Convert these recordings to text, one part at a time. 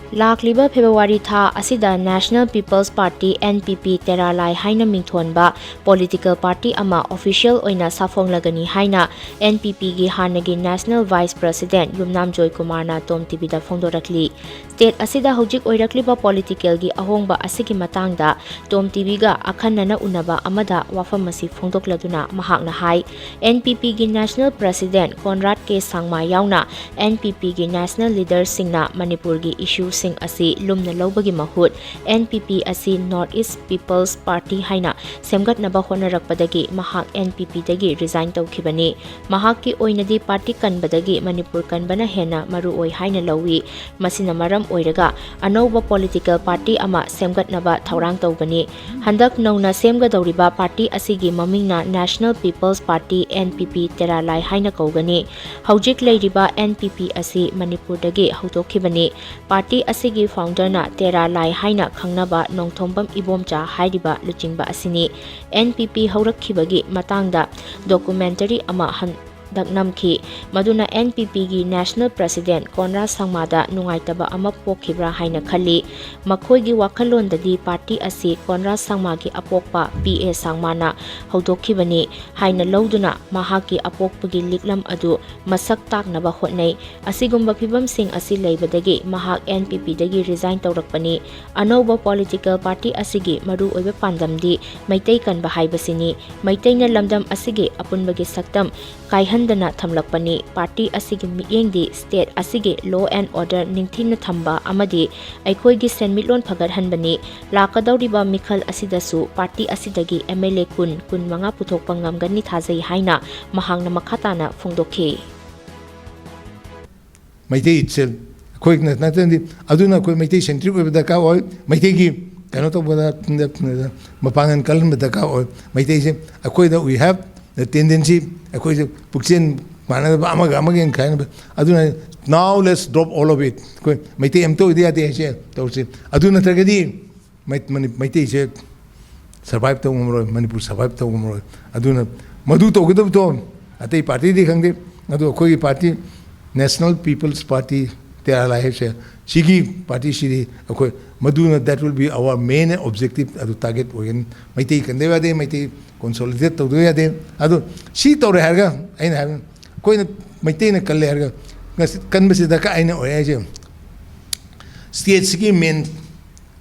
Lakliba February tha asida National People's Party Npp Tera Lai haina mingthonba political party ama official oina safonglagani haina Npp gi hanagi National Vice President Yumnam Joykumar na TOMTV da phongdorakli. State asida hojik oirakliba political gi ahongba asigi matangda TOMTV ga akhanna unaba amada wafam asi phongdokladuna mahakna hai. Npp gi National President Conrad K Sangma yauna Npp gi national leaders singna Manipur gi issue sing asi lumna lobagi mahut Npp asi North East People's Party haina semgat naba honarakpadagi mahak Npp dagi resign tawkhibani. Mahak ki oinadi party kanbadagi Manipur kanbana hena maru oi haina lawi masina maram oiraga anova political party ama semgat naba thaurang tawbani. Handak nauna semgadawriba party asigi mamingna National People's Party Npp Tera Lai haina kawgani. Hojik leiriba Npp asi Manipur dagi hautokhibani. Party asigi founder na Tera Lai haina khangnaba nongthombam ibomcha hairiba luchingba asini. Npp haurakkhibagi matangda documentary ama daknamki maduna Npp gi National President Conrad Sangmada nungaitaba ama pokhibra haina khali. Makhoigi wakhalondadi party asi Conrad Sangma gi apokpa PA Sangmana haudokhibani haina loduna mahaki apokpagi liklam adu masak taknaba hotnai. Asigumba phibam sing asi leibadagi mahak Npp dagi resign tawrakpani. Anova political party asigi maru oiba pandamdi maitai kanba haibasini. Maitaina lamdam asigi apunbagi saktam kaihandana thamlakpani. Party asigi miyengdi state asigi law and order ningthina thamba amadi aikhoigi senmitlon phagathanbani. Lakadawriba mikhal asidasu party asidagi MLA kun manga puthokpa ngamgani thajai haina mahangna makhatana phongdokhi. Maitei itself koi natandi aduna koi maitei centric oibda ka oi maitei gi kano to boda mapangan kalan bada ka oi maitei se akoi da we have the tendency akoi se pukchen mana amaga again kind aduna now let's drop all of it koi maitei amto idia te se to se aduna tagadi maitei se survive to umro Manipur survive to umro aduna madu to gudab to atei party di khangde adu koi party National People's Party Tera Lai se sigi party siri akoi maduna that will be our main objective adu target ogen maitei kandeva de maitei consolidate to do ya de adu si to re harga aina har koi na maitei na kalle harga kan basi da ka aina oya je state sigi main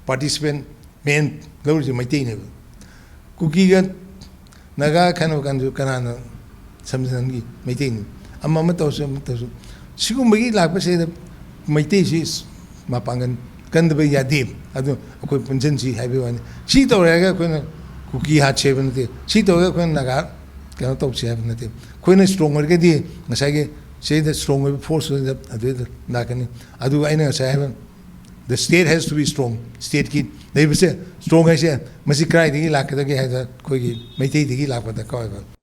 participant main gaur je maitei ne kuki ga naga khano kanju kanana samsangi maitei ne amma mataw sigumagi lakpa se maitei si mapangan kandaba yadi adu akoi punjan si haibe wani si tawraga koina kuki hat chebnate si tawga koina naga kano taw chebnate koina stronger ga di ngasage say the strong force adu nakani adu aina sahiba the state has to be strong state ki they say strong hai se masi krai digi lakada ge hai da koi maitei digi lakada ka